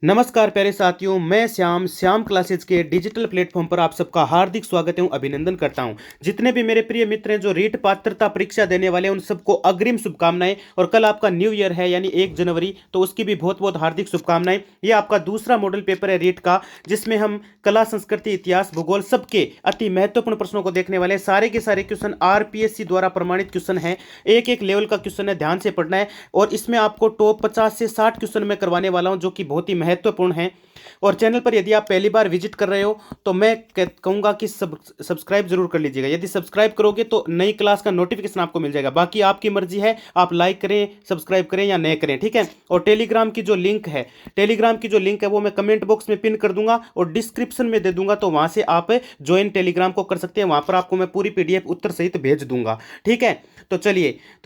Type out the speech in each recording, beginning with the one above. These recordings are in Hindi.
नमस्कार प्यारे साथियों, मैं श्याम क्लासेज के डिजिटल प्लेटफॉर्म पर आप सबका हार्दिक स्वागत एवं अभिनंदन करता हूं। जितने भी मेरे प्रिय मित्र हैं जो रीट पात्रता परीक्षा देने वाले हैं उन सबको अग्रिम शुभकामनाएं। और कल आपका न्यू ईयर है यानी 1 जनवरी, तो उसकी भी बहुत बहुत हार्दिक शुभकामनाएं। ये आपका दूसरा मॉडल पेपर है रीट का, जिसमें हम कला, संस्कृति, इतिहास, भूगोल सबके अति महत्वपूर्ण प्रश्नों को देखने वाले हैं। सारे के सारे क्वेश्चन आरपीएससी द्वारा प्रमाणित क्वेश्चन है, एक एक लेवल का क्वेश्चन है, ध्यान से पढ़ना है। और इसमें आपको टॉप 50 से 60 क्वेश्चन मैं करवाने वाला हूं, जो कि बहुत ही महत्वपूर्ण है। और चैनल पर यदि आप पहली बार विजिट कर रहे हो तो मैं कहूंगा कि सब्सक्राइब जरूर कर लीजिएगा। यदि सब्सक्राइब करोगे तो नई क्लास का नोटिफिकेशन आपको मिल जाएगा। बाकी आपकी मर्जी है, आप लाइक करें, सब्सक्राइब करें या नहीं करें, ठीक है। और टेलीग्राम की जो लिंक है वो मैं कमेंट बॉक्स में पिन कर दूंगा और डिस्क्रिप्शन में दे दूंगा, तो वहां से आप ज्वाइन टेलीग्राम को कर सकते हैं। वहां पर आपको मैं पूरी पीडीएफ उत्तर सहित भेज दूंगा, ठीक है। तो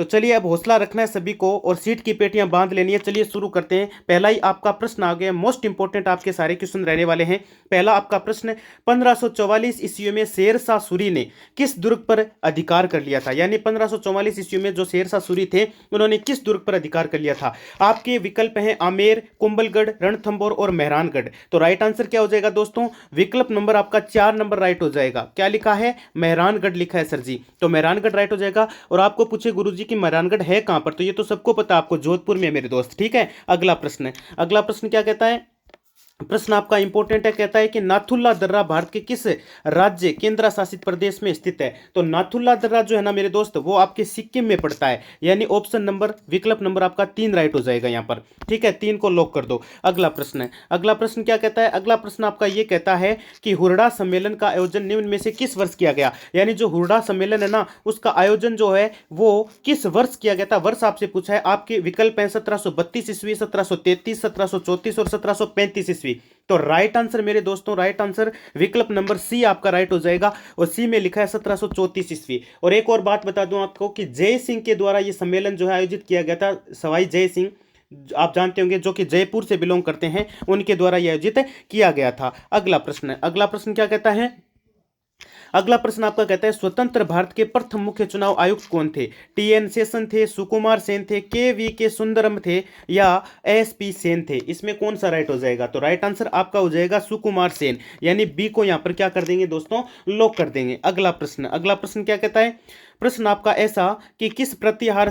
चलिए अब हौसला रखना है सभी को और सीट की पेटियां बांध लेनी है। चलिए शुरू करते हैं। पहला ही आपका प्रश्न आ गया, मोस्ट इंपोर्टेंट आपके सारे क्वेश्चन रहने वाले हैं। पहला आपका प्रश्न, 1544 ईस्वी में शेरशाह सूरी ने किस दुर्ग पर अधिकार कर लिया था? यानी 1544 ईस्वी में जो शेरशाह सूरी थे उन्होंने किस दुर्ग पर अधिकार कर लिया था? आपके विकल्प हैं आमेर, कुंभलगढ़, रणथंभौर और मेहरानगढ़। तो राइट आंसर क्या हो जाएगा दोस्तों? विकल्प नंबर आपका 4 नंबर राइट हो जाएगा। क्या लिखा है? मेहरानगढ़ लिखा है सर जी, तो मेहरानगढ़ राइट हो जाएगा। और आपको पूछे गुरुजी की मेहरानगढ़ है कहां पर, तो ये तो सबको पता, आपको जोधपुर में है मेरे दोस्त, ठीक है। अगला प्रश्न क्या कहता है? प्रश्न आपका इंपॉर्टेंट है, कहता है कि नाथुल्ला दर्रा भारत के किस राज्य केंद्र शासित प्रदेश में स्थित है? तो नाथुल्ला दर्रा जो है ना मेरे दोस्त, वो आपके सिक्किम में पड़ता है। यानी विकल्प नंबर आपका 3 राइट हो जाएगा यहां पर, ठीक है। 3 को लॉक कर दो। अगला प्रश्न क्या कहता है? अगला प्रश्न आपका ये कहता है कि हुरडा सम्मेलन का आयोजन निम्न में से किस वर्ष किया गया? यानी जो हुरडा सम्मेलन है ना, उसका आयोजन जो है वो किस वर्ष किया गया था? वर्ष आपसे पूछा है। आपके विकल्प है 1732 ईस्वी, 1733, 1734 और 1735 ईस्वी। तो राइट आंसर मेरे दोस्तों, राइट आंसर विकल्प नंबर सी आपका राइट हो जाएगा। और सी में लिखा है 1734 ईस्वी। और एक और बात बता दूं आपको कि जय सिंह के द्वारा यह सम्मेलन जो है आयोजित किया गया था। सवाई जय सिंह आप जानते होंगे, जो कि जयपुर से बिलोंग करते हैं, उनके द्वारा यह आयोजित किया गया था। अगला प्रश्न क्या कहता है? अगला प्रश्न आपका कहता है स्वतंत्र भारत के प्रथम मुख्य चुनाव आयुक्त कौन थे? टीएन शेषन थे, सुकुमार सेन थे, के वी के सुंदरम थे या एस पी सेन थे? इसमें कौन सा राइट हो जाएगा? तो राइट आंसर आपका हो जाएगा सुकुमार सेन। यानी बी को यहां पर क्या कर देंगे दोस्तों? लॉक कर देंगे। अगला प्रश्न क्या कहता है? प्रश्न आपका ऐसा कि किस प्रतिहार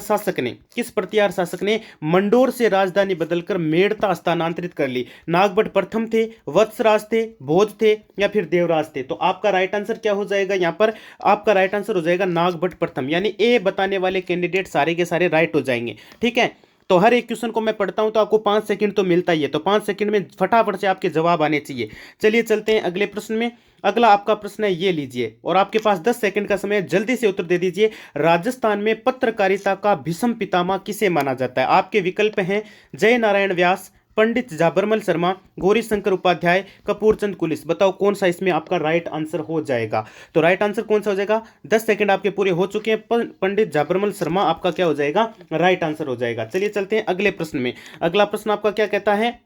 शासक ने मंडोर से राजधानी बदलकर मेड़ता स्थानांतरित कर ली? नागभट्ट प्रथम थे, वत्सराज थे, भोज थे या फिर देवराज थे? तो आपका राइट आंसर क्या हो जाएगा यहां पर? आपका राइट आंसर हो जाएगा नागभट्ट प्रथम। यानी ए बताने वाले कैंडिडेट सारे के सारे राइट हो जाएंगे, ठीक है। तो हर एक क्वेश्चन को मैं पढ़ता हूं तो आपको 5 सेकंड तो मिलता ही है, तो 5 सेकंड में फटाफट से आपके जवाब आने चाहिए। चलिए चलते हैं अगले प्रश्न में। अगला आपका प्रश्न है, ये लीजिए, और आपके पास 10 सेकंड का समय है, जल्दी से उत्तर दे दीजिए। राजस्थान में पत्रकारिता का भीष्म पितामह किसे माना जाता है? आपके विकल्प हैं जय नारायण व्यास, पंडित जाबरमल शर्मा, गौरी शंकर उपाध्याय, कपूरचंद कुलिस। बताओ कौन सा इसमें आपका राइट आंसर हो जाएगा? तो राइट आंसर कौन सा हो जाएगा? 10 सेकंड आपके पूरे हो चुके हैं। पंडित जाबरमल शर्मा आपका क्या हो जाएगा? राइट आंसर हो जाएगा। चलिए चलते हैं अगले प्रश्न में। अगला प्रश्न आपका क्या कहता है?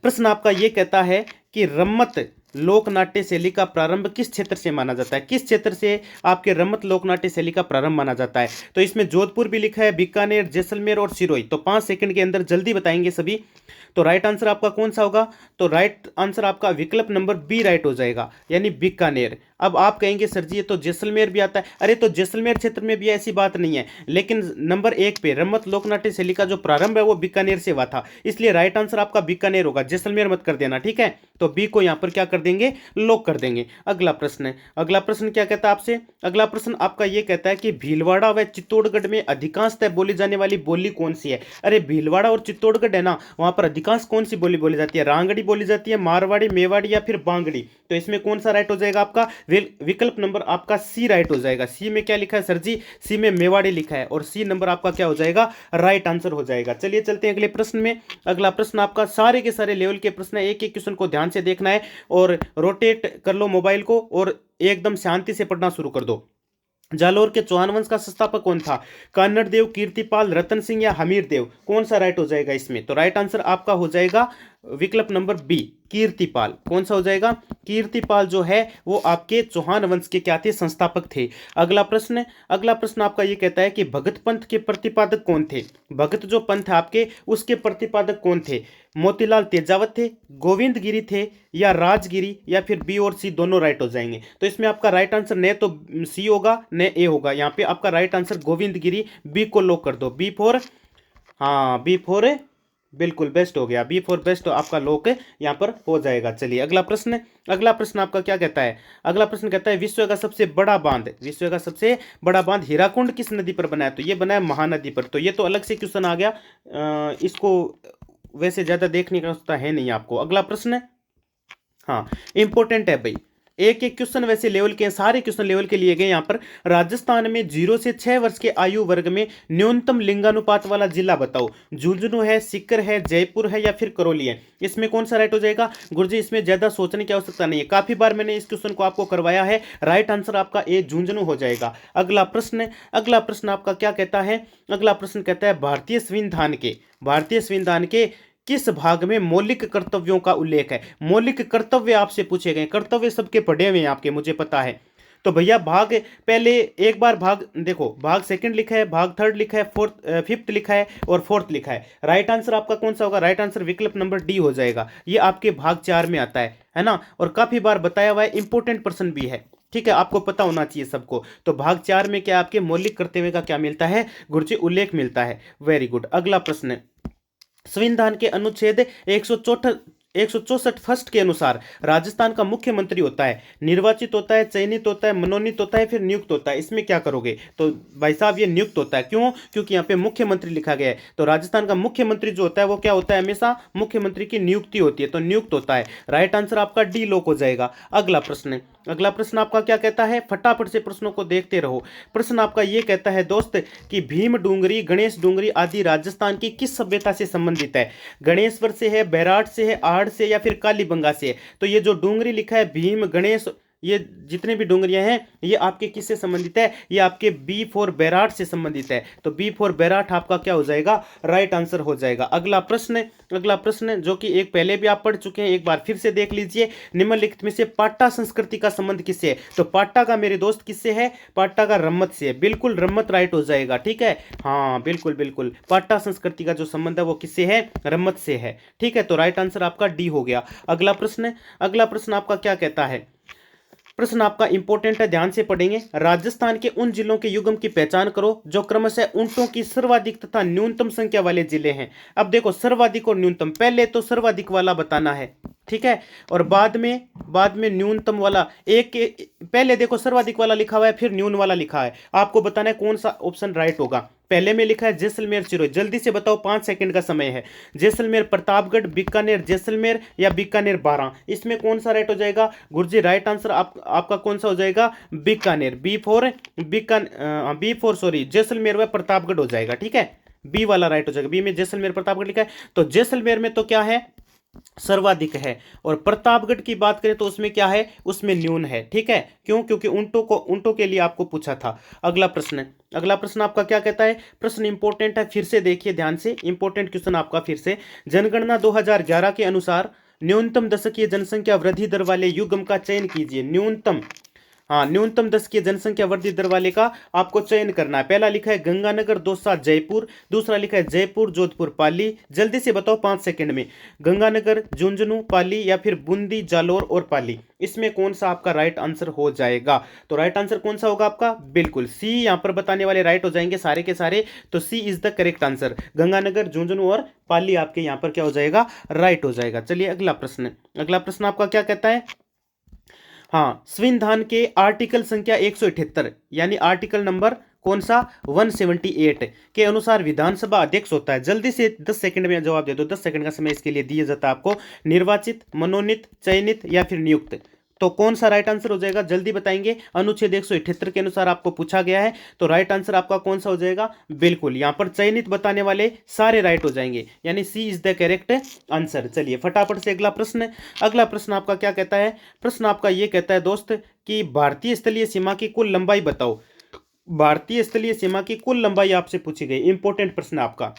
प्रश्न आपका यह कहता है कि रम्मत लोक नाट्य शैली का प्रारंभ किस क्षेत्र से माना जाता है? किस क्षेत्र से आपके रम्मत लोक नाट्य शैली का प्रारंभ माना जाता है? तो इसमें जोधपुर भी लिखा है, बीकानेर, जैसलमेर और सिरोही। तो 5 सेकंड के अंदर जल्दी बताएंगे सभी। तो राइट आंसर आपका कौन सा होगा? तो राइट आंसर आपका विकल्प नंबर बी राइट हो जाएगा, यानी बीकानेर। अब आप कहेंगे सर जी ये तो जैसलमेर भी आता है। अरे तो जैसलमेर क्षेत्र में भी ऐसी बात नहीं है, लेकिन नंबर 1 पे रम्मत लोकनाट्य शैली का जो प्रारंभ है वो बीकानेर से हुआ था, इसलिए राइट आंसर आपका बीकानेर होगा। जैसलमेर मत कर देना, ठीक है। तो बी को यहां पर क्या कर देंगे? लॉक कर देंगे। अगला प्रश्न क्या कहता है आपसे? अगला प्रश्न आपका यह कहता है कि भीलवाड़ा व चित्तौड़गढ़ में अधिकांशतः बोली जाने वाली बोली कौन सी है? अरे भीलवाड़ा और चित्तौड़गढ़ है ना, वहां पर अधिकांश कौन सी बोली बोली जाती है? रांगड़ी बोली जाती है, मारवाड़ी, मेवाड़ी या फिर बांगड़ी? तो इसमें कौन सा राइट हो जाएगा आपका? विकल्प नंबर आपका सी राइट हो जाएगा। सी में क्या लिखा है सर जी? सी में मेवाड़ी लिखा है और सी नंबर आपका क्या हो जाएगा? राइट आंसर हो जाएगा। चलिए चलते हैं अगले प्रश्न में। अगला प्रश्न आपका सारे के सारे लेवल के प्रश्न है, एक एक क्वेश्चन को ध्यान से देखना है और रोटेट कर लो मोबाइल को और एकदम शांति से पढ़ना शुरू कर दो। जालोर के चौहान वंश का संस्थापक कौन था? कन्नड़ देव, कीर्तिपाल, रतन सिंह या हमीर देव? कौन सा राइट हो जाएगा इसमें? तो राइट आंसर आपका हो जाएगा विकल्प नंबर बी कीर्तिपाल। कौन सा हो जाएगा? कीर्तिपाल जो है वो आपके चौहान वंश के क्या थे? संस्थापक थे। अगला प्रश्न आपका ये कहता है कि भगत पंथ के प्रतिपादक कौन थे? भगत जो पंथ है आपके, उसके प्रतिपादक कौन थे? मोतीलाल तेजावत थे, गोविंद गिरी थे, या राजगिरी, या फिर बी और सी दोनों राइट हो जाएंगे। तो इसमें आपका राइट आंसर न तो सी होगा न ए होगा। यहाँ पे आपका राइट आंसर गोविंद गिरी, बी को लॉक कर दो। बी फोर, हाँ बी फोर बिल्कुल बेस्ट हो गया। बी फोर बेस्ट आपका लॉक यहाँ पर हो जाएगा। चलिए अगला प्रश्न आपका क्या कहता है? अगला प्रश्न कहता है विश्व का सबसे बड़ा बांध हीराकुंड किस नदी पर बना है? तो ये बना है महानदी पर। तो ये तो अलग से क्वेश्चन आ गया, इसको वैसे ज्यादा देखने का होता है नहीं आपको। अगला प्रश्न, हाँ इंपॉर्टेंट है भाई, एक एक क्वेश्चन वैसे लेवल के हैं, सारे क्वेश्चन लेवल के लिए गए। यहाँ पर राजस्थान में 0 से 6 वर्ष के आयु वर्ग में न्यूनतम लिंगानुपात वाला जिला बताओ। झुंझुनू है, सीकर है, जयपुर है, या फिर करौली है? इसमें कौन सा राइट हो जाएगा? गुरुजी इसमें ज्यादा सोचने की आवश्यकता नहीं है, काफी बार मैंने इस क्वेश्चन को आपको करवाया है। राइट आंसर आपका ए झुंझुनू हो जाएगा। अगला प्रश्न आपका क्या कहता है? अगला प्रश्न कहता है भारतीय संविधान के किस भाग में मौलिक कर्तव्यों का उल्लेख है? मौलिक कर्तव्य आपसे पूछे गए, कर्तव्य सबके पढ़े हुए हैं आपके, मुझे पता है। तो भैया भाग पहले एक बार भाग देखो, भाग सेकंड लिखा है, भाग थर्ड लिखा है, फिफ्थ लिखा है और फोर्थ लिखा है। राइट आंसर आपका कौन सा होगा? राइट आंसर विकल्प नंबर डी हो जाएगा। ये आपके भाग 4 में आता है ना, और काफी बार बताया हुआ है, इंपॉर्टेंट पर्सन भी है। ठीक है, आपको पता होना चाहिए सबको। तो भाग 4 में क्या आपके मौलिक कर्तव्य का क्या मिलता है गुरुजी? उल्लेख मिलता है। Very good. अगला प्रश्न, संविधान के अनुच्छेद 164 फर्स्ट के अनुसार राजस्थान का मुख्यमंत्री होता है, निर्वाचित होता है, चयनित होता है, मनोनीत होता है, फिर नियुक्त होता है? इसमें क्या करोगे? तो भाई साहब ये नियुक्त होता है। क्यों? क्योंकि यहाँ पे मुख्यमंत्री लिखा गया है। तो राजस्थान का मुख्यमंत्री जो होता है वो क्या होता है? हमेशा मुख्यमंत्री की नियुक्ति होती है, तो नियुक्त होता है। राइट आंसर आपका डी लॉक हो जाएगा। अगला प्रश्न आपका क्या कहता है? फटाफट से प्रश्नों को देखते रहो। प्रश्न आपका ये कहता है दोस्त कि भीम डूंगरी, गणेश डूंगरी आदि राजस्थान की किस सभ्यता से संबंधित है? गणेश्वर से है, बैराट से है, आहड़ से, या फिर कालीबंगा से है? तो ये जो डूंगरी लिखा है भीम, गणेश, ये जितने भी डूंगरियां हैं ये आपके किससे संबंधित है? ये आपके बी फॉर बैराट से संबंधित है। तो बी फॉर बैराट आपका क्या हो जाएगा? राइट आंसर हो जाएगा। अगला प्रश्न जो कि एक पहले भी आप पढ़ चुके हैं, एक बार फिर से देख लीजिए। निम्नलिखित में से पाट्टा संस्कृति का संबंध किससे है? तो पाट्टा का मेरे दोस्त किससे है? पाट्टा का रम्मत से है। बिल्कुल रम्मत राइट हो जाएगा। ठीक है, हाँ बिल्कुल पाट्टा संस्कृति का जो संबंध है वो किससे है? रम्मत से है। ठीक है, तो राइट आंसर आपका डी हो गया। अगला प्रश्न आपका क्या कहता है? प्रश्न आपका इंपॉर्टेंट है, ध्यान से पढ़ेंगे। राजस्थान के उन जिलों के युग्म की पहचान करो जो क्रमशः ऊंटों की सर्वाधिक तथा न्यूनतम संख्या वाले जिले हैं। अब देखो सर्वाधिक और न्यूनतम, पहले तो सर्वाधिक वाला बताना है, ठीक है, और बाद में न्यूनतम वाला। पहले देखो सर्वाधिक वाला लिखा हुआ है, फिर न्यून वाला लिखा है, आपको बताना है कौन सा ऑप्शन राइट होगा। पहले में लिखा है जैसलमेर सिरोही, जल्दी से बताओ, 5 सेकंड का समय है। जैसलमेर प्रतापगढ़, बीकानेर जैसलमेर, या बीकानेर बारां? इसमें कौन सा राइट हो जाएगा गुरुजी? राइट आंसर आपका कौन सा हो जाएगा? Bikaner, B four sorry Jaisalmer व प्रतापगढ़ हो जाएगा। ठीक है, बी वाला राइट हो जाएगा। बी में जैसलमेर प्रतापगढ़ लिखा है, तो जैसलमेर में तो क्या है? सर्वाधिक है। और प्रतापगढ़ की बात करें तो उसमें क्या है? उसमें न्यून है। ठीक है, क्यों? क्योंकि ऊंटों के लिए आपको पूछा था। अगला प्रश्न आपका क्या कहता है? प्रश्न इंपॉर्टेंट है, फिर से देखिए ध्यान से, इंपॉर्टेंट क्वेश्चन आपका फिर से। जनगणना 2011 के अनुसार न्यूनतम दशकीय जनसंख्या वृद्धि दर वाले युग्म का चयन कीजिए। न्यूनतम दशकीय जनसंख्या वृद्धि दर वाले का आपको चयन करना है। पहला लिखा है गंगानगर, दौसा, जयपुर, दूसरा लिखा है जयपुर, जोधपुर, पाली। जल्दी से बताओ 5 सेकंड में। गंगानगर, झुंझुनू, पाली, या फिर बूंदी, जालोर और पाली? इसमें कौन सा आपका राइट आंसर हो जाएगा? तो राइट आंसर कौन सा होगा आपका? बिल्कुल सी। यहां पर बताने वाले राइट हो जाएंगे सारे के सारे, तो C is the correct answer. Ganganagar, Jhunjhunu और पाली आपके यहां पर क्या हो जाएगा? राइट हो जाएगा। चलिए अगला प्रश्न आपका क्या कहता है? हाँ, संविधान के आर्टिकल संख्या 178 यानी आर्टिकल नंबर कौन सा? 178 के अनुसार विधानसभा अध्यक्ष होता है। जल्दी से 10 सेकंड में जवाब दे दो, 10 सेकंड का समय इसके लिए दिया जाता है आपको। निर्वाचित, मनोनीत, चयनित, या फिर नियुक्त? तो कौन सा राइट आंसर हो जाएगा? जल्दी बताएंगे। अनुच्छेद 178 के अनुसार आपको पूछा गया है, तो राइट आंसर आपका कौन सा हो जाएगा? बिल्कुल, यहां पर चयनित बताने वाले सारे राइट हो जाएंगे, यानी सी इज द करेक्ट आंसर। चलिए फटाफट से अगला प्रश्न आपका क्या कहता है? प्रश्न आपका यह कहता है दोस्त कि भारतीय स्थलीय सीमा की कुल लंबाई बताओ। भारतीय स्थलीय सीमा की कुल लंबाई आपसे पूछी गई, इंपॉर्टेंट प्रश्न आपका।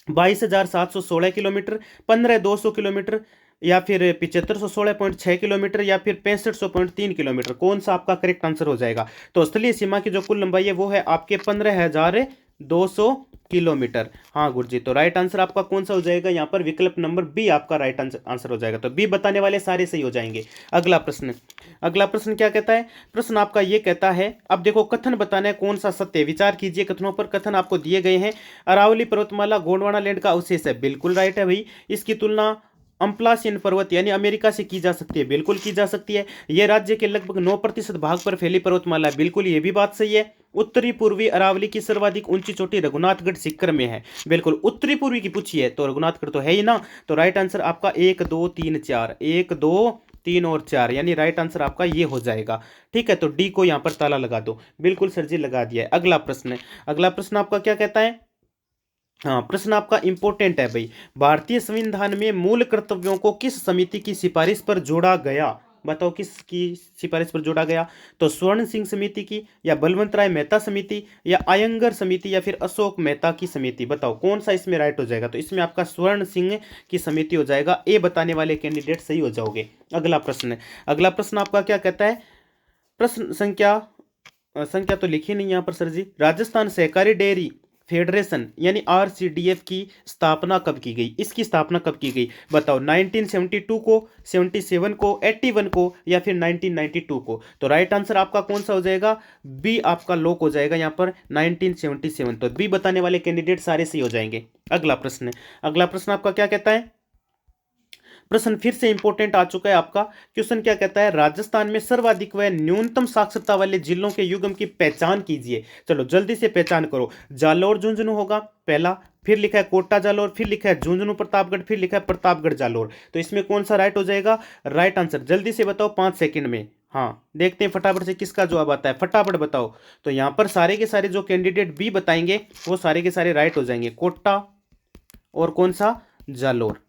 22,716 किलोमीटर, 15,200 किलोमीटर, या फिर 7516.6 किलोमीटर, या फिर 6500.3 किलोमीटर, कौन सा आपका करेक्ट आंसर हो जाएगा? तो स्थलीय सीमा की जो कुल लंबाई है वो है आपके 15,200 किलोमीटर। हाँ गुरुजी, तो राइट आंसर आपका कौन सा हो जाएगा? यहाँ पर विकल्प नंबर बी आपका राइट आंसर हो जाएगा। तो बी बताने वाले सारे सही हो जाएंगे। अगला प्रश्न, अगला प्रश्न क्या कहता है? प्रश्न आपका ये कहता है, अब देखो कथन बताना है कौन सा सत्य है। विचार कीजिए कथनों पर। कथन आपको दिए गए हैं, अरावली पर्वतमाला गोंडवाना लैंड का अवशेष है। बिल्कुल राइट है भाई। इसकी तुलना अम्पलासियन पर्वत यानी अमेरिका से की जा सकती है। बिल्कुल की जा सकती है। यह राज्य के लगभग 9% भाग पर फैली पर्वतमाला है। बिल्कुल ये भी बात सही है। उत्तरी पूर्वी अरावली की सर्वाधिक ऊंची चोटी रघुनाथगढ़ सीकर में है। बिल्कुल उत्तरी पूर्वी की पूछी है तो रघुनाथगढ़ तो है ही ना। तो राइट आंसर आपका 1 2 3 4, 1 2 3 और 4, यानी राइट आंसर आपका ये हो जाएगा। ठीक है, तो डी को यहां पर ताला लगा दो। बिल्कुल सर जी लगा दिया है। अगला प्रश्न, अगला प्रश्न आपका क्या कहता है? हाँ प्रश्न आपका इंपॉर्टेंट है भाई। भारतीय संविधान में मूल कर्तव्यों को किस समिति की सिफारिश पर जोड़ा गया? बताओ किसकी सिफारिश पर जोड़ा गया? तो स्वर्ण सिंह समिति की, या बलवंत राय मेहता समिति, या आयंगर समिति, या फिर अशोक मेहता की समिति। बताओ कौन सा इसमें राइट हो जाएगा? तो इसमें आपका स्वर्ण सिंह की समिति हो जाएगा। ए बताने वाले कैंडिडेट सही हो जाओगे। अगला प्रश्न, अगला प्रश्न आपका क्या कहता है? प्रश्न संख्या संख्या तो लिखी नहीं यहाँ पर सर जी। राजस्थान सहकारी डेयरी फेडरेशन यानी आरसीडीएफ की स्थापना कब की गई? इसकी स्थापना कब की गई? बताओ 1972 को, 77 को, 81 को, या फिर 1992 को? तो राइट आंसर आपका कौन सा हो जाएगा? बी आपका लॉक हो जाएगा यहाँ पर 1977। तो बी बताने वाले कैंडिडेट सारे सही हो जाएंगे। अगला प्रश्न, अगला प्रश्न आपका क्या कहता है? प्रश्न फिर से इंपॉर्टेंट आ चुका है आपका। क्वेश्चन क्या कहता है? राजस्थान में सर्वाधिक व न्यूनतम साक्षरता वाले जिलों के युग्म की पहचान कीजिए। चलो जल्दी से पहचान करो। जालोर झुंझुनू होगा पहला, फिर लिखा है कोटा जालोर, फिर लिखा है झुंझुनू प्रतापगढ़, फिर लिखा है प्रतापगढ़ जालोर। तो इसमें कौन सा राइट हो जाएगा? राइट आंसर जल्दी से बताओ 5 सेकंड में। हाँ देखते हैं फटाफट से किसका जवाब आता है, फटाफट बताओ। तो यहां पर सारे के सारे जो कैंडिडेट बी बताएंगे वो सारे के सारे राइट हो जाएंगे। कोटा और कौन सा? जालोर।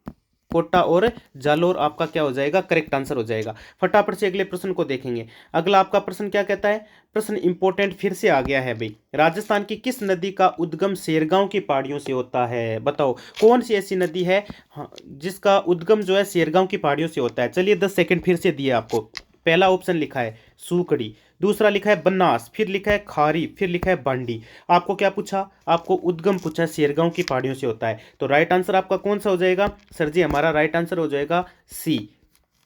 कोटा और जालोर आपका क्या हो जाएगा? करेक्ट आंसर हो जाएगा। फटाफट से अगले प्रश्न को देखेंगे। अगला आपका प्रश्न क्या कहता है? प्रश्न इंपॉर्टेंट फिर से आ गया है भाई। राजस्थान की किस नदी का उद्गम सेरगांव की पहाड़ियों से होता है? बताओ कौन सी ऐसी नदी है हाँ, जिसका उद्गम जो है सेरगांव की पहाड़ियों से होता है? चलिए 10 सेकंड फिर से दिए आपको। पहला ऑप्शन लिखा है सूकड़ी, दूसरा लिखा है बनास, फिर लिखा है खारी, फिर लिखा है बांडी। आपको क्या पूछा? आपको उद्गम पूछा, सेरगांव की पहाड़ियों से होता है। तो राइट आंसर आपका कौन सा हो जाएगा? सर जी हमारा राइट आंसर हो जाएगा सी।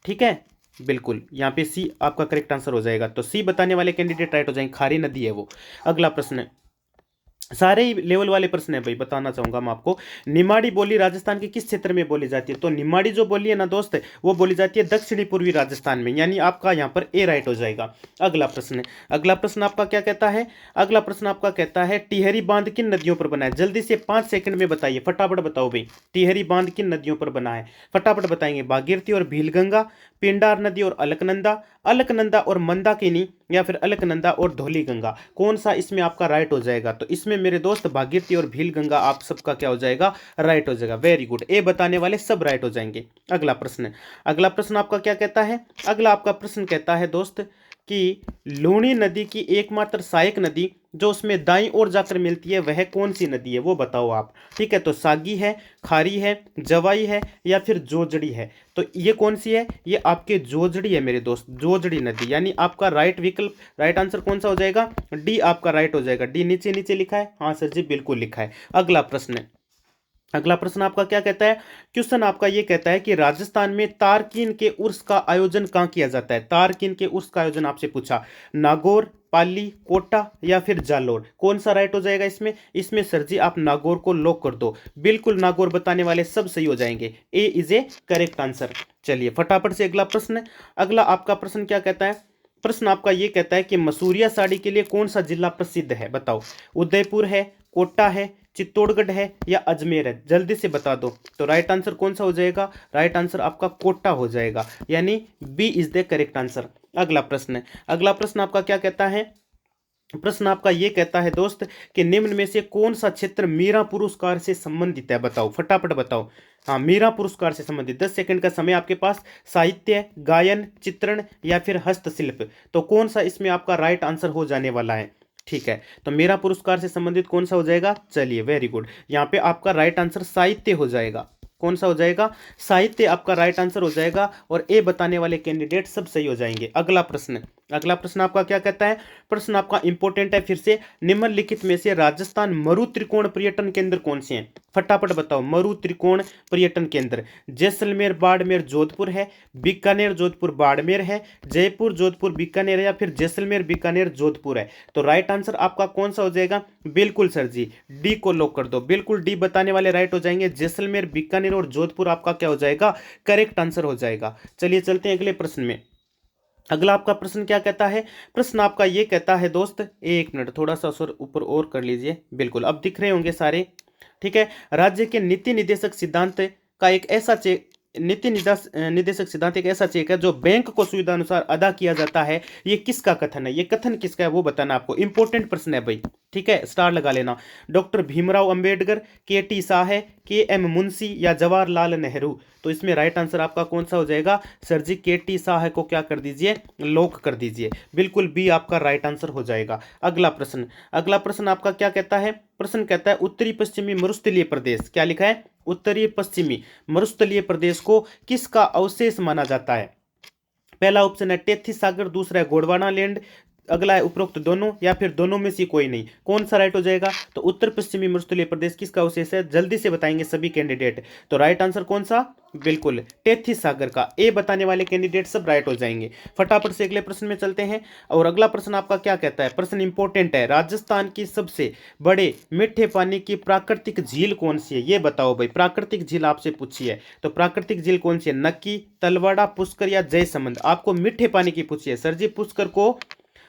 ठीक है, बिल्कुल यहाँ पे सी आपका करेक्ट आंसर हो जाएगा। तो सी बताने वाले कैंडिडेट राइट हो जाएंगे। खारी नदी है वो। अगला प्रश्न है, सारे ही लेवल वाले प्रश्न है भाई, बताना चाहूंगा मैं आपको। निमाड़ी बोली राजस्थान के किस क्षेत्र में बोली जाती है? तो निमाड़ी जो बोली है ना दोस्त, वो बोली जाती है दक्षिणी पूर्वी राजस्थान में, यानी आपका यहाँ पर ए राइट हो जाएगा। अगला प्रश्न, अगला प्रश्न आपका क्या कहता है? अगला प्रश्न आपका कहता है टिहरी बांध किन नदियों पर बना है? जल्दी से 5 सेकंड में बताइए, फटाफट बताओ भाई। टिहरी बांध किन नदियों पर बना है? फटाफट बताएंगे। भागीरथी और भीलगंगा, पिंडार नदी और अलकनंदा, अलकनंदा और मंदाकिनी, या फिर अलकनंदा और धौली गंगा। कौन सा इसमें आपका राइट हो जाएगा? तो इसमें मेरे दोस्त भागीरथी और भील गंगा आप सबका क्या हो जाएगा? राइट हो जाएगा। वेरी गुड, ए बताने वाले सब राइट हो जाएंगे। अगला प्रश्न, अगला प्रश्न आपका क्या कहता है? अगला आपका प्रश्न कहता है दोस्त कि लूणी नदी की एकमात्र सहायक नदी जो उसमें दाईं ओर जाकर मिलती है वह कौन सी नदी है? वो बताओ आप। ठीक है, तो सागी है, खारी है, जवाई है, या फिर जोजड़ी है? तो ये कौन सी है? ये आपके जोजड़ी है मेरे दोस्त, जोजड़ी नदी, यानी आपका राइट विकल्प, राइट आंसर कौन सा हो जाएगा? डी आपका राइट हो जाएगा। डी नीचे नीचे लिखा है। हाँ सर जी बिल्कुल लिखा है। अगला प्रश्न, अगला प्रश्न आपका क्या कहता है? क्वेश्चन आपका ये कहता है कि राजस्थान में तारकीन के उर्स का आयोजन कहाँ किया जाता है? तारकीन के उर्स का आयोजन आपसे पूछा, नागौर, पाली, कोटा, या फिर जालोर? कौन सा राइट हो जाएगा इसमें? इसमें सर जी आप नागौर को लॉक कर दो। बिल्कुल नागौर बताने वाले सब सही हो जाएंगे। ए इज ए करेक्ट आंसर। चलिए फटाफट से अगला प्रश्न, अगला आपका प्रश्न क्या कहता है? प्रश्न आपका ये कहता है कि मसूरिया साड़ी के लिए कौन सा जिला प्रसिद्ध है? बताओ। उदयपुर है, कोटा है, चित्तौड़गढ़ है, या अजमेर है? जल्दी से बता दो। तो राइट आंसर कौन सा हो जाएगा? राइट आंसर आपका कोटा हो जाएगा, यानी B is the correct answer. अगला प्रश्न, अगला प्रश्न आपका क्या कहता है? प्रश्न आपका ये कहता है दोस्त कि निम्न में से कौन सा क्षेत्र मीरा पुरस्कार से संबंधित है? बताओ फटाफट बताओ। हाँ मीरा पुरस्कार से संबंधित 10 सेकंड का समय आपके पास। साहित्य, गायन, चित्रण, या फिर हस्तशिल्प? तो कौन सा इसमें आपका राइट आंसर हो जाने वाला है? ठीक है, तो मेरा पुरस्कार से संबंधित कौन सा हो जाएगा? चलिए वेरी गुड, यहाँ पे आपका राइट आंसर साहित्य हो जाएगा। कौन सा हो जाएगा? साहित्य आपका राइट आंसर हो जाएगा, और ए बताने वाले कैंडिडेट सब सही हो जाएंगे। अगला प्रश्न, अगला प्रश्न आपका क्या कहता है? प्रश्न आपका इंपॉर्टेंट है फिर से। निम्नलिखित में से राजस्थान मरु त्रिकोण पर्यटन केंद्र कौन से हैं? फटाफट बताओ। मरु त्रिकोण पर्यटन केंद्र जैसलमेर बाड़मेर जोधपुर है, बीकानेर जोधपुर बाड़मेर है, जयपुर जोधपुर बीकानेर है, या फिर जैसलमेर बीकानेर जोधपुर है। तो राइट आंसर आपका कौन सा हो जाएगा? बिल्कुल सर जी, डी को लॉक कर दो। बिल्कुल डी बताने वाले राइट हो जाएंगे। जैसलमेर बीकानेर और जोधपुर आपका क्या हो जाएगा? करेक्ट आंसर हो जाएगा। चलिए चलते हैं अगले प्रश्न में। अगला आपका प्रश्न क्या कहता है? प्रश्न आपका ये कहता है दोस्त, एक मिनट थोड़ा सा सर ऊपर और कर लीजिए। बिल्कुल अब दिख रहे होंगे सारे। ठीक है, राज्य के नीति निदेशक सिद्धांत का एक ऐसा चेक, निदेशक सिद्धांत एक ऐसा चेक है जो बैंक को सुविधा अनुसार अदा किया जाता है। ये किसका कथन है? ये कथन किसका है वो बताना आपको। इंपॉर्टेंट प्रश्न है भाई, ठीक है, स्टार लगा लेना। डॉक्टर भीमराव अंबेडकर, के टी शाह है, के एम मुंशी, या जवाहरलाल नेहरू। तो इसमें राइट आंसर आपका कौन सा हो जाएगा? सर जी के टी शाह को क्या कर दीजिए? लॉक कर दीजिए। बिल्कुल बी आपका राइट आंसर हो जाएगा। अगला प्रश्न, अगला प्रश्न आपका क्या कहता है? प्रश्न कहता है उत्तरी पश्चिमी मरुस्थलीय प्रदेश, क्या लिखा है? उत्तरी पश्चिमी मरुस्थलीय प्रदेश को किसका अवशेष माना जाता है? पहला ऑप्शन है टेथी सागर, दूसरा है गोंडवाना लैंड, अगला है उपरोक्त दोनों, या फिर दोनों में से कोई नहीं। कौन सा राइट हो जाएगा? तो उत्तर पश्चिमी मरुस्थलीय प्रदेश किसका अवशेष है? जल्दी से बताएंगे सभी कैंडिडेट। तो राइट आंसर कौन सा? बिल्कुल टेथी सागर का। ए बताने वाले कैंडिडेट सब राइट हो जाएंगे। फटाफट से अगले प्रश्न में चलते हैं। और अगला प्रश्न आपका क्या कहता है? प्रश्न इंपॉर्टेंट है। राजस्थान की सबसे बड़े मीठे पानी की प्राकृतिक झील कौन सी है? ये बताओ भाई, प्राकृतिक झील आपसे पूछी है, तो प्राकृतिक झील कौन सी है? नक्की, तलवाड़ा, पुष्कर, या जयसमंद? आपको मीठे पानी की पूछी है सर जी, पुष्कर को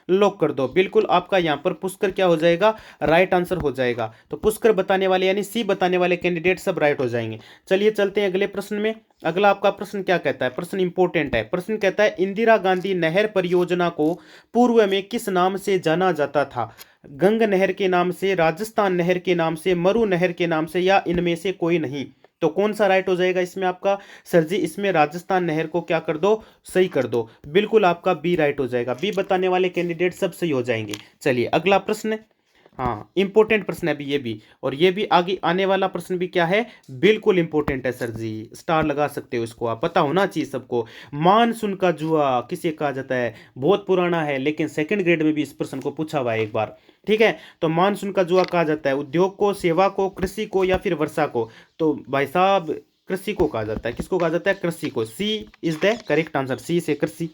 लॉक कर दो। बिल्कुल आपका यहां पर पुष्कर क्या हो जाएगा? राइट आंसर हो जाएगा। तो पुष्कर बताने वाले यानी सी बताने वाले कैंडिडेट सब राइट हो जाएंगे। चलिए चलते हैं अगले प्रश्न में। अगला आपका प्रश्न क्या कहता है? प्रश्न इंपॉर्टेंट है। प्रश्न कहता है इंदिरा गांधी नहर परियोजना को पूर्व में किस नाम से जाना जाता था? गंग नहर के नाम से, राजस्थान नहर के नाम से, मरु नहर के नाम से, या इनमें से कोई नहीं? तो कौन सा राइट हो जाएगा इसमें आपका? सर जी इसमें राजस्थान नहर को क्या कर दो? सही कर दो। बिल्कुल आपका बी राइट हो जाएगा। बी बताने वाले कैंडिडेट सब सही हो जाएंगे। चलिए अगला प्रश्न, हाँ इंपॉर्टेंट प्रश्न है अभी ये भी, और ये भी आगे आने वाला प्रश्न भी क्या है? बिल्कुल इंपॉर्टेंट है सर जी, स्टार लगा सकते हो इसको, आप पता होना चाहिए सबको। मानसून का जुआ किसे कहा जाता है? बहुत पुराना है, लेकिन सेकंड ग्रेड में भी इस प्रश्न को पूछा हुआ है एक बार। ठीक है, तो मानसून का जुआ कहा जाता है उद्योग को, सेवा को, कृषि को, या फिर वर्षा को? तो भाई साहब कृषि को कहा जाता है। किसको कहा जाता है? कृषि को। सी इज द करेक्ट आंसर। सी से कृषि,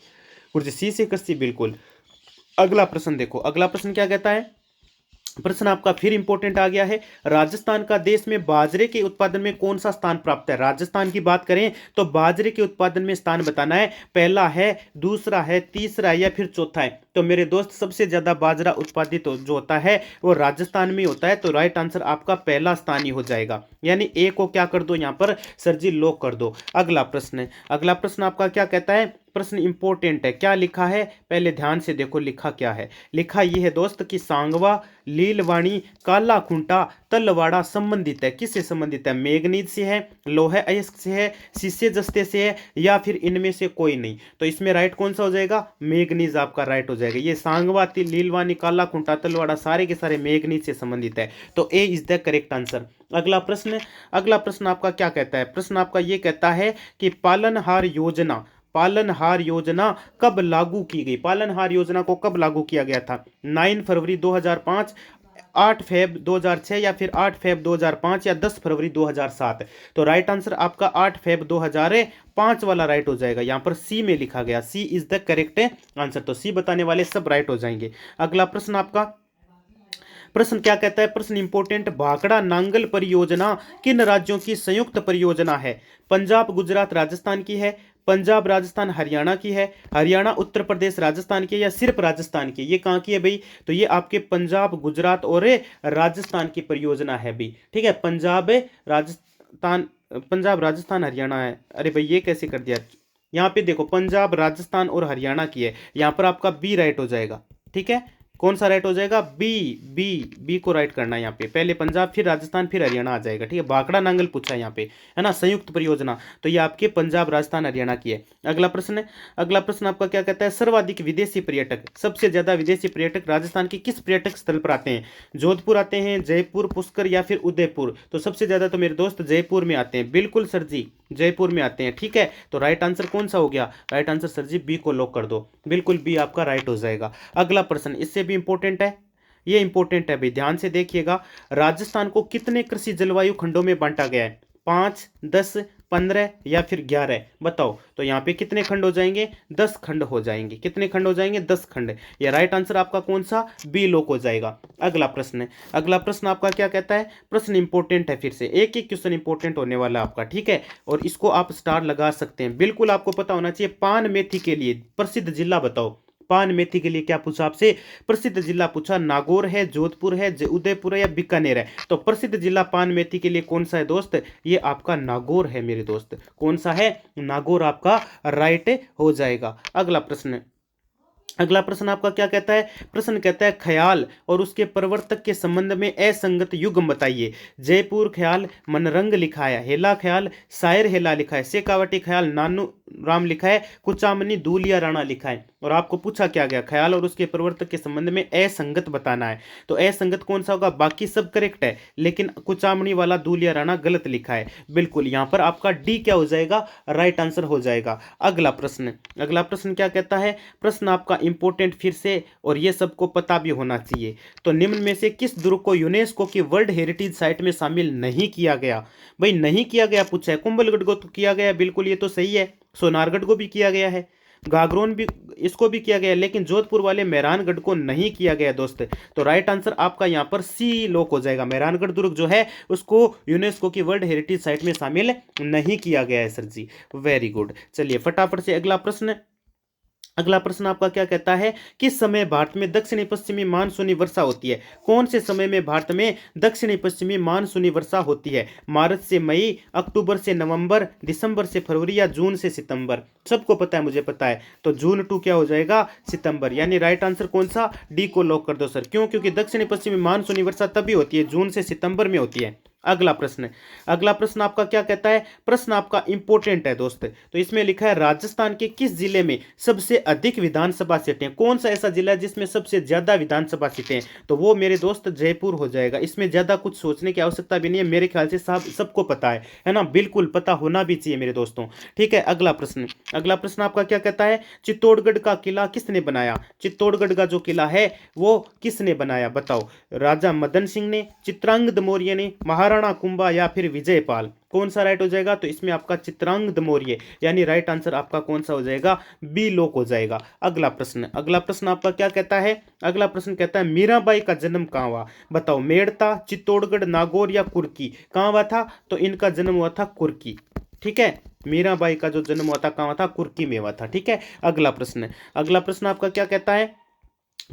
सी से कृषि, बिल्कुल। अगला प्रश्न देखो, अगला प्रश्न क्या कहता है? प्रश्न आपका फिर इंपॉर्टेंट आ गया है। राजस्थान का देश में बाजरे के उत्पादन में कौन सा स्थान प्राप्त है? राजस्थान की बात करें तो बाजरे के उत्पादन में स्थान बताना है। पहला है, दूसरा है, तीसरा है, या फिर चौथा है? तो मेरे दोस्त सबसे ज्यादा बाजरा उत्पादित जो होता है वो राजस्थान में होता है। तो राइट आंसर आपका पहला स्थान ही हो जाएगा, यानी ए को क्या कर दो यहाँ पर सर जी? लॉक कर दो। अगला प्रश्न, अगला प्रश्न आपका क्या कहता है? प्रश्न इंपॉर्टेंट है। क्या लिखा है? पहले ध्यान से देखो लिखा क्या है। लिखा यह है दोस्त कि सांगवा, लीलवाणी, काला खूंटा, तलवाड़ा संबंधित है। किससे संबंधित है? मैग्नीज से है, लोहे अयस्क से है, शीशे जस्ते से है, या फिर इनमें से कोई नहीं? तो इसमें राइट कौन सा हो जाएगा? मैग्नीज आपका राइट हो जाएगा। ये सांगवा, लीलवाणी, काला खूंटा, तलवाड़ा सारे के सारे मैग्नीज से संबंधित है। तो ए इज द करेक्ट आंसर। अगला प्रश्न, अगला प्रश्न आपका क्या कहता है? प्रश्न आपका ये कहता है कि पालनहार योजना, पालनहार योजना कब लागू की गई? पालनहार योजना को कब लागू किया गया था? 9 फरवरी 2005, 8 फेब 2006, या फिर 8 फेब 2005, या 10 फरवरी 2007? तो राइट आंसर आपका 8 फेब 2005 वाला राइट हो जाएगा। यहां पर सी में लिखा गया, सी इज द करेक्ट आंसर। तो सी बताने वाले सब राइट हो जाएंगे। अगला प्रश्न आपका, प्रश्न क्या कहता है? प्रश्न इंपॉर्टेंट, भाखड़ा नांगल परियोजना किन राज्यों की संयुक्त परियोजना है? पंजाब, गुजरात, राजस्थान की है? पंजाब, राजस्थान, हरियाणा की है? हरियाणा, उत्तर प्रदेश, राजस्थान की, या सिर्फ राजस्थान की? ये कहाँ की है भाई? तो ये आपके पंजाब, गुजरात और राजस्थान की परियोजना है भाई। ठीक है, पंजाब, राजस्थान, पंजाब, राजस्थान, हरियाणा है। अरे भाई ये कैसे कर दिया? यहाँ पे देखो पंजाब, राजस्थान और हरियाणा की है, यहाँ पर आपका बी राइट हो जाएगा। ठीक है, कौन सा राइट हो जाएगा? बी। बी। बी को राइट करना है यहाँ पे, पहले पंजाब फिर राजस्थान फिर हरियाणा आ जाएगा, ठीक है। भाखड़ा नांगल पूछा है यहाँ पे, है ना, संयुक्त परियोजना, तो ये आपके पंजाब राजस्थान हरियाणा की है। अगला प्रश्न है, अगला प्रश्न आपका क्या कहता है? सर्वाधिक विदेशी पर्यटक, सबसे ज्यादा विदेशी पर्यटक राजस्थान के किस पर्यटक स्थल पर आते हैं? जोधपुर आते हैं, जयपुर, पुष्कर या फिर उदयपुर? तो सबसे ज्यादा तो मेरे दोस्त जयपुर में आते हैं, बिल्कुल सर जी, जयपुर में आते हैं, ठीक है। तो राइट आंसर कौन सा हो गया? Right answer sir ji B को लॉक कर दो, बिल्कुल बी आपका राइट हो जाएगा। अगला प्रश्न इससे भी इंपॉर्टेंट है, ये इंपॉर्टेंट है भाई, ध्यान से देखिएगा। राजस्थान को कितने कृषि जलवायु खंडों में बांटा गया है? 5, 10, 15 या फिर 11? बताओ। तो यहाँ पे कितने खंड हो जाएंगे? 10 खंड हो जाएंगे। कितने खंड हो जाएंगे? 10 खंड। ये राइट आंसर आपका कौन सा? बी लॉक हो जाएगा। अगला प्रश्न है, अगला प्रश्न आपका क्या कहता है? प्रश्न इंपॉर्टेंट है, फिर से एक एक क्वेश्चन इंपॉर्टेंट होने वाला है आपका, ठीक है। और इसको आप स्टार लगा सकते हैं, बिल्कुल आपको पता होना चाहिए। पान मेथी के लिए प्रसिद्ध जिला बताओ। पान मेथी के लिए क्या पूछा आपसे? प्रसिद्ध जिला पूछा। नागौर है, जोधपुर है, उदयपुर है या बीकानेर है? तो प्रसिद्ध जिला पान मेथी के लिए कौन सा है दोस्त? ये आपका नागौर है मेरे दोस्त। कौन सा है? नागौर आपका राइट हो जाएगा। अगला प्रश्न, अगला प्रश्न आपका क्या कहता है? प्रश्न कहता है ख्याल और उसके प्रवर्तक के संबंध में असंगत युग्म बताइए। जयपुर ख्याल मनरंग लिखा है, हेला ख्याल शायर हेला लिखा है, शेखावटी ख्याल नानू राम लिखा है, कुचामनी दूलिया राणा लिखा है। और आपको पूछा क्या गया? ख्याल और उसके प्रवर्तक के संबंध में असंगत बताना है। तो असंगत कौन सा होगा? बाकी सब करेक्ट है, लेकिन कुचामनी वाला दूलिया राणा गलत लिखा है, बिल्कुल। यहां पर आपका डी क्या हो जाएगा? राइट आंसर हो जाएगा। अगला प्रश्न, अगला प्रश्न क्या कहता है? प्रश्न आपका इंपॉर्टेंट फिर से, और ये सबको पता भी होना चाहिए। तो निम्न में से किस दुर्ग को यूनेस्को की वर्ल्ड हेरिटेज साइट में शामिल नहीं किया गया? भाई नहीं किया गया पूछा है। कुंभलगढ़ को तो किया गया, बिल्कुल ये तो सही है। सोनारगढ़ को भी किया गया है, गागरोन भी, इसको भी किया गया है, लेकिन जोधपुर वाले मेहरानगढ़ को नहीं किया गया दोस्त। तो राइट आंसर आपका यहाँ पर सी लॉक हो जाएगा। मेहरानगढ़ दुर्ग जो है उसको यूनेस्को की वर्ल्ड हेरिटेज साइट में शामिल नहीं किया गया है सर जी। Very good. चलिए फटाफट से अगला प्रश्न, अगला प्रश्न आपका क्या कहता है? किस समय भारत में दक्षिणी पश्चिमी मानसूनी वर्षा होती है? कौन से समय में भारत में दक्षिणी पश्चिमी मानसूनी वर्षा होती है? मार्च से मई, अक्टूबर से नवंबर, दिसंबर से फरवरी या जून से सितंबर? सबको पता है, मुझे पता है। तो जून टू क्या हो जाएगा? सितंबर। यानी राइट आंसर कौन सा? डी को लॉक कर दो सर। क्यों? क्योंकि दक्षिणी पश्चिमी मानसूनी वर्षा तभी होती है, जून से सितंबर में होती है। अगला प्रश्न, अगला प्रश्न आपका क्या कहता है? प्रश्न आपका इंपॉर्टेंट है दोस्त। तो इसमें लिखा है राजस्थान के किस जिले में सबसे अधिक विधानसभा सीटें? कौन सा ऐसा जिला है जिसमें सबसे ज्यादा विधानसभा सीटें? तो वो मेरे दोस्त जयपुर हो जाएगा। इसमें ज्यादा कुछ सोचने की आवश्यकता भी नहीं है, मेरे ख्याल से सबको पता है ना, बिल्कुल पता होना भी चाहिए मेरे दोस्तों, ठीक है। अगला प्रश्न, अगला प्रश्न आपका क्या कहता है? चित्तौड़गढ़ का किला किसने बनाया? चित्तौड़गढ़ का जो किला है वो किसने बनाया? बताओ। राजा मदन सिंह ने, चित्रांगद मौर्य ने, महाराणा कुंभा या फिर विजयपाल? कौन सा राइट हो जाएगा? तो इसमें आपका चित्रांगद मौर्य, यानी राइट आंसर आपका कौन सा हो जाएगा? बी लॉक हो जाएगा। अगला प्रश्न, अगला प्रश्न आपका क्या कहता है? अगला प्रश्न कहता है मीराबाई का जन्म कहाँ हुआ? बताओ। मेड़ता, चित्तौड़गढ़, नागौर या कुर्की? कहाँ हुआ था? तो इनका जन्म हुआ था कुर्की, ठीक है। मीराबाई का जो जन्म हुआ था कहाँ हुआ था? कुर्की में हुआ था, ठीक है। अगला प्रश्न, अगला प्रश्न आपका क्या कहता है?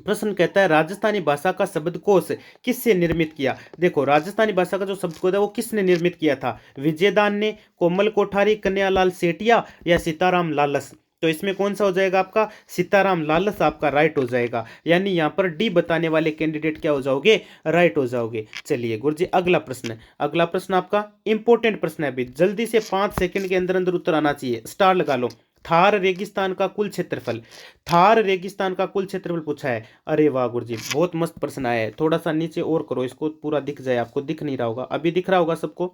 प्रश्न कहता है राजस्थानी भाषा का शब्दकोश किससे निर्मित किया? देखो, राजस्थानी भाषा का जो शब्दकोश है वो किसने निर्मित किया था? विजयदान ने, कोमल कोठारी, कन्हैयालाल सेठिया या सीताराम लालस? तो इसमें कौन सा हो जाएगा आपका? सीताराम लालस आपका राइट हो जाएगा। यानी यहाँ पर डी बताने वाले कैंडिडेट क्या हो जाओगे? राइट हो जाओगे। चलिए गुरुजी अगला प्रश्न, अगला प्रश्न आपका इंपॉर्टेंट प्रश्न है अभी, जल्दी से 5 सेकंड के अंदर अंदर उत्तर आना चाहिए, स्टार लगा लो। थार रेगिस्तान का कुल क्षेत्रफल, थार रेगिस्तान का कुल क्षेत्रफल पूछा है। अरे वाह गुरुजी, बहुत मस्त प्रश्न आया है। थोड़ा सा नीचे और करो, इसको पूरा दिख जाए आपको, दिख नहीं रहा होगा, अभी दिख रहा होगा सबको।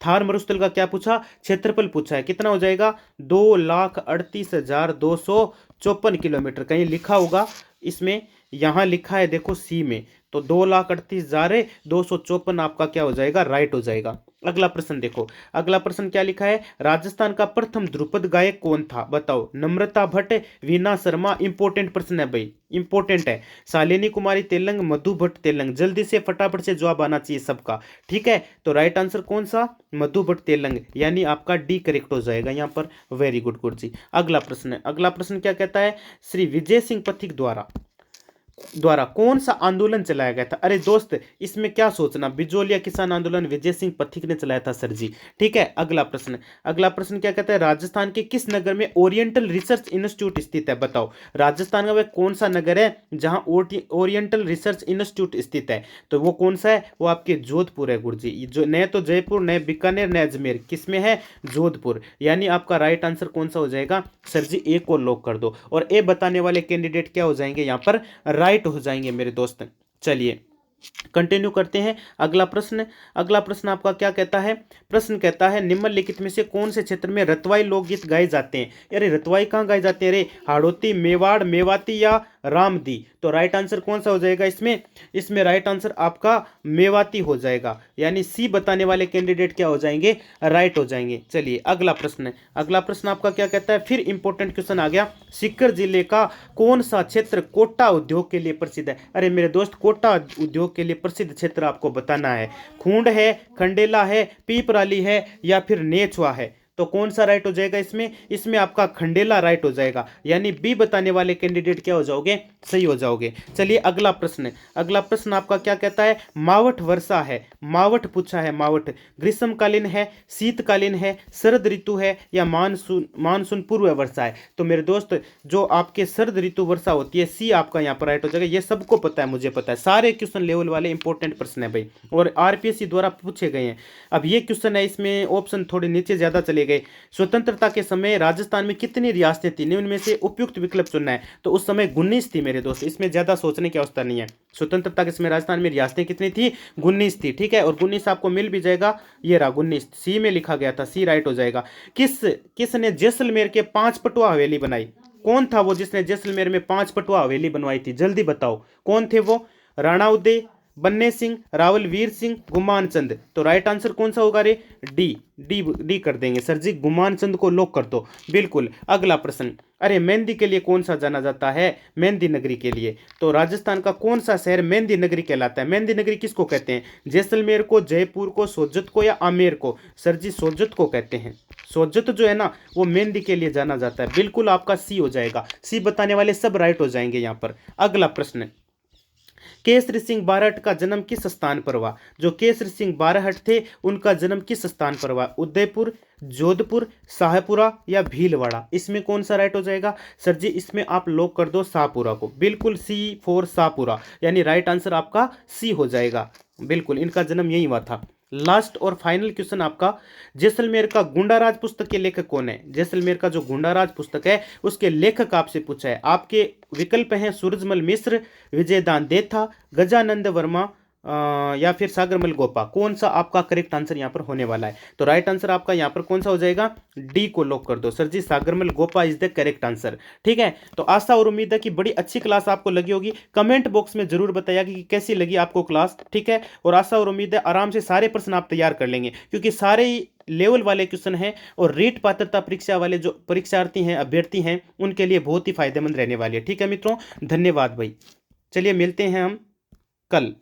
थार मरुस्थल का क्या पूछा? क्षेत्रफल पूछा है। कितना हो जाएगा? 2,38,254 किलोमीटर। कहीं लिखा होगा इसमें, यहाँ लिखा है देखो सी में, तो 2,38,254 आपका क्या हो जाएगा? राइट हो जाएगा। अगला प्रश्न देखो, अगला प्रश्न क्या लिखा है? राजस्थान का प्रथम ध्रुपद गायक कौन था? बताओ। नम्रता भट्ट, वीना शर्मा? इंपॉर्टेंट प्रश्न है भाई, इंपॉर्टेंट है। शालिनी कुमारी तेलंग, मधु भट्ट तेलंग? जल्दी से फटाफट से जवाब आना चाहिए सबका, ठीक है। तो राइट आंसर कौन सा? मधु भट्ट तेलंग, यानी आपका डी करेक्ट हो जाएगा यहाँ पर। वेरी गुड गुड जी। अगला प्रश्न, अगला प्रश्न क्या कहता है? श्री विजय सिंह पथिक द्वारा द्वारा कौन सा आंदोलन चलाया गया था? अरे दोस्त, इसमें क्या सोचना, बिजोलिया किसान आंदोलन विजय सिंह पथिक ने चलाया था सर जी। ठीक है, अगला प्रश्न। अगला प्रश्न क्या कहता है? राजस्थान के किस नगर में ओरिएंटल रिसर्च इंस्टीट्यूट स्थित है? बताओ, राजस्थान का वह कौन सा नगर है जहां ओरिएंटल रिसर्च इंस्टीट्यूट स्थित है? तो वो कौन सा है? वो आपके जोधपुर है गुरुजी। जो न तो जयपुर, न बीकानेर, न अजमेर, किसमें है? जोधपुर। यानी आपका राइट आंसर कौन सा हो जाएगा सर जी? ए को लॉक कर दो। और ए बताने वाले कैंडिडेट क्या हो जाएंगे यहाँ पर? राइट हो जाएंगे मेरे दोस्त। चलिए कंटिन्यू करते हैं। अगला प्रश्न। अगला प्रश्न आपका क्या कहता है? प्रश्न कहता है निम्नलिखित में से कौन से क्षेत्र में रतवाई लोकगीत गाए जाते हैं? अरे रतवाई कहाँ गाए जाते हैं? अरे हाड़ौती, मेवाड़, मेवाती या रामदी? तो राइट आंसर कौन सा हो जाएगा इसमें? इसमें राइट आंसर आपका मेवाती हो जाएगा। यानी सी बताने वाले कैंडिडेट क्या हो जाएंगे? राइट हो जाएंगे। चलिए अगला प्रश्न। अगला प्रश्न आपका क्या कहता है? फिर इंपॉर्टेंट क्वेश्चन आ गया। सीकर जिले का कौन सा क्षेत्र कोटा उद्योग के लिए प्रसिद्ध है? अरे मेरे दोस्त, कोटा उद्योग के लिए प्रसिद्ध क्षेत्र आपको बताना है। खूंड है, खंडेला है, पीपराली है या फिर नेछवा है? तो कौन सा राइट हो जाएगा इसमें? इसमें आपका खंडेला राइट हो जाएगा। यानी बी बताने वाले कैंडिडेट क्या हो जाओगे? सही हो जाओगे। चलिए अगला प्रश्न। अगला प्रश्न आपका क्या कहता है? मावठ वर्षा है, मावठ पूछा है। मावठ ग्रीष्मकालीन है, शीतकालीन है, शरद ऋतु है या मानसून मानसून पूर्व वर्षा है? तो मेरे दोस्त, जो आपके शरद ऋतु वर्षा होती है, सी आपका यहाँ पर राइट हो जाएगा। ये सबको पता है, मुझे पता है, सारे क्वेश्चन लेवल वाले इंपॉर्टेंट प्रश्न है भाई, और आरपीएससी द्वारा पूछे गए हैं। अब ये क्वेश्चन है, इसमें ऑप्शन थोड़े नीचे ज्यादा चले गए। स्वतंत्रता के समय राजस्थान में कितनी रियासतें थी? उनमें से उपयुक्त विकल्प चुनना है। तो उस समय 19 थी मेरे दोस्त, इसमें ज्यादा सोचने की आवश्यकता नहीं है। स्वतंत्रता के समय राजस्थान में रियासतें कितनी थी? 19 थी। ठीक है, और 19 आपको मिल भी जाएगा, ये रहा 19, सी में लिखा गया था, सी राइट हो जाएगा। किसने जैसलमेर के 5 पटुआ हवेली बनाई? कौन था वो जिसने जैसलमेर में 5 पटुआ हवेली बनवाई थी? जल्दी बताओ कौन थे वो? राणा उदय, बन्ने सिंह, रावल वीर सिंह, गुमान चंद? तो राइट आंसर कौन सा होगा रे? डी। डी कर देंगे सर जी, गुमान चंद को लॉक कर दो। बिल्कुल। अगला प्रश्न। अरे मेहंदी के लिए कौन सा जाना जाता है? मेहंदी नगरी के लिए। तो राजस्थान का कौन सा शहर मेहंदी नगरी कहलाता है? मेहंदी नगरी किसको कहते हैं? जैसलमेर को, जयपुर को, सोजत को या आमेर को? सर जी सोजत को कहते हैं। सोजत जो है ना, वो मेहंदी के लिए जाना जाता है। बिल्कुल आपका सी हो जाएगा। सी बताने वाले सब राइट हो जाएंगे यहाँ पर। अगला प्रश्न। केसरी सिंह बारहट का जन्म किस स्थान पर हुआ? जो केसरी सिंह बारहट थे, उनका जन्म किस स्थान पर हुआ? उदयपुर, जोधपुर, शाहपुरा या भीलवाड़ा? इसमें कौन सा राइट हो जाएगा सर जी? इसमें आप लॉक कर दो शाहपुरा को। बिल्कुल, सी फॉर शाहपुरा, यानी राइट आंसर आपका सी हो जाएगा। बिल्कुल, इनका जन्म यही हुआ था। लास्ट और फाइनल क्वेश्चन आपका, जैसलमेर का गुंडाराज पुस्तक के लेखक कौन है? जैसलमेर का जो गुंडाराज पुस्तक है, उसके लेखक आपसे पूछा है। आपके विकल्प हैं सूरजमल मिश्र, विजयदान देथा, गजानंद वर्मा या फिर सागरमल गोपा। कौन सा आपका करेक्ट आंसर यहाँ पर होने वाला है? तो राइट आंसर आपका यहाँ पर कौन सा हो जाएगा? डी को लॉक कर दो sir ji, Sagarmal Gopa is the correct answer. ठीक है, तो आशा और उम्मीद है कि बड़ी अच्छी क्लास आपको लगी होगी। कमेंट बॉक्स में जरूर बताइए कि कैसी लगी आपको क्लास। ठीक है, और आशा और उम्मीद है आराम से सारे प्रश्न आप तैयार कर लेंगे, क्योंकि सारे लेवल वाले क्वेश्चन हैं और रीट पात्रता परीक्षा वाले जो परीक्षार्थी हैं, अभ्यर्थी हैं, उनके लिए बहुत ही फायदेमंद रहने वाली है। ठीक है मित्रों, धन्यवाद भाई। चलिए मिलते हैं हम कल।